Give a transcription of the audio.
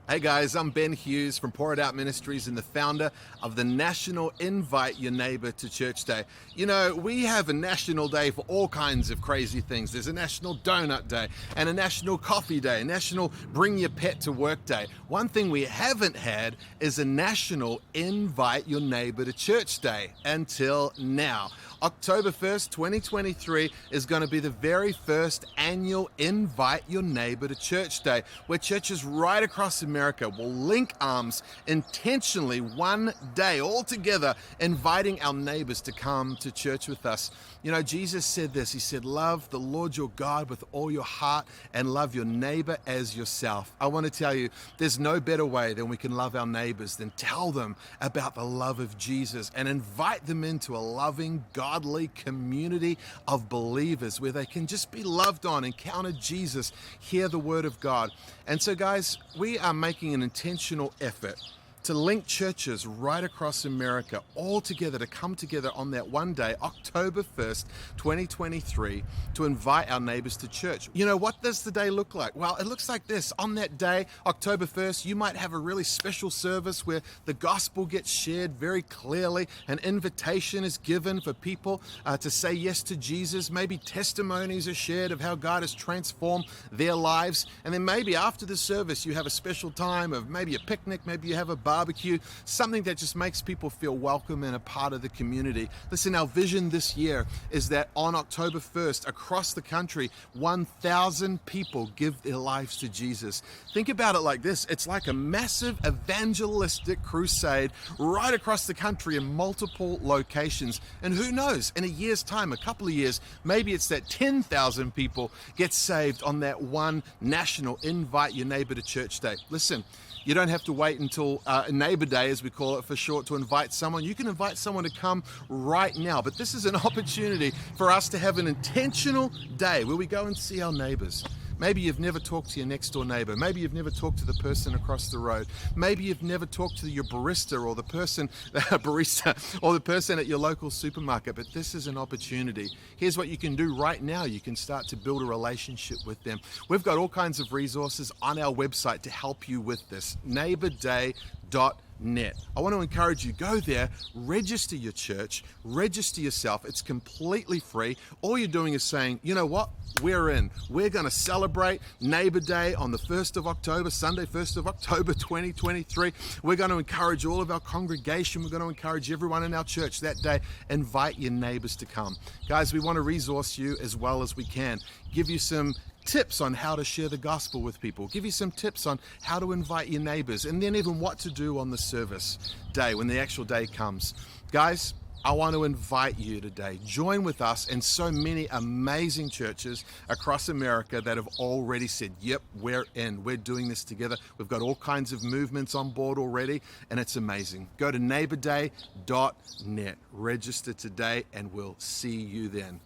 Hey guys, I'm Ben Hughes from Pour It Out Ministries and the founder of the National Invite Your Neighbor to Church Day. You know, we have a national day for all kinds of crazy things. There's a National Donut Day and a National Coffee Day, a National Bring Your Pet to Work Day. One thing we haven't had is a National Invite Your Neighbor to Church Day until now. October 1st, 2023 is going to be the very first annual Invite Your Neighbor to Church Day, where churches right across America will link arms intentionally one day all together, inviting our neighbors to come to church with us. You know, Jesus said this. He said, love the Lord your God with all your heart and love your neighbor as yourself. I want to tell you, there's no better way than we can love our neighbors than tell them about the love of Jesus and invite them into a loving, godly community of believers where they can just be loved on, encounter Jesus, hear the word of God. And so guys, we are making an intentional effort to link churches right across America all together to come together on that one day, October 1st, 2023, to invite our neighbors to church. You know, what does the day look like? Well, it looks like this. On that day, October 1st, you might have a really special service where the gospel gets shared very clearly. An invitation is given for people to say yes to Jesus. Maybe testimonies are shared of how God has transformed their lives. And then maybe after the service, you have a special time of maybe a picnic, maybe you have a barbecue, something that just makes people feel welcome and a part of the community. Listen, our vision this year is that on October 1st, across the country, 1,000 people give their lives to Jesus. Think about it like this. It's like a massive evangelistic crusade right across the country in multiple locations. And who knows, in a year's time, a couple of years, maybe it's that 10,000 people get saved on that one national Invite Your Neighbor to Church Day. Listen, you don't have to wait until Neighbor Day, as we call it for short, to invite someone. You can invite someone to come right now. But this is an opportunity for us to have an intentional day where we go and see our neighbors. Maybe you've never talked to your next door neighbor. Maybe you've never talked to the person across the road. Maybe you've never talked to your barista or the person at your local supermarket. But this is an opportunity. Here's what you can do right now. You can start to build a relationship with them. We've got all kinds of resources on our website to help you with this. NeighborDay.net. I want to encourage you, go there, register your church, register yourself. It's completely free. All you're doing is saying, you know what? We're in. We're going to celebrate Neighbor Day on the 1st of October, Sunday, 1st of October, 2023. We're going to encourage all of our congregation. We're going to encourage everyone in our church that day. Invite your neighbors to come. Guys, we want to resource you as well as we can. Give you some tips on how to share the gospel with people, give you some tips on how to invite your neighbors, and then even what to do on the service day when the actual day comes. Guys, I want to invite you today. Join with us and so many amazing churches across America that have already said, yep, we're in. We're doing this together. We've got all kinds of movements on board already, and it's amazing. Go to NeighborDay.net. Register today, and we'll see you then.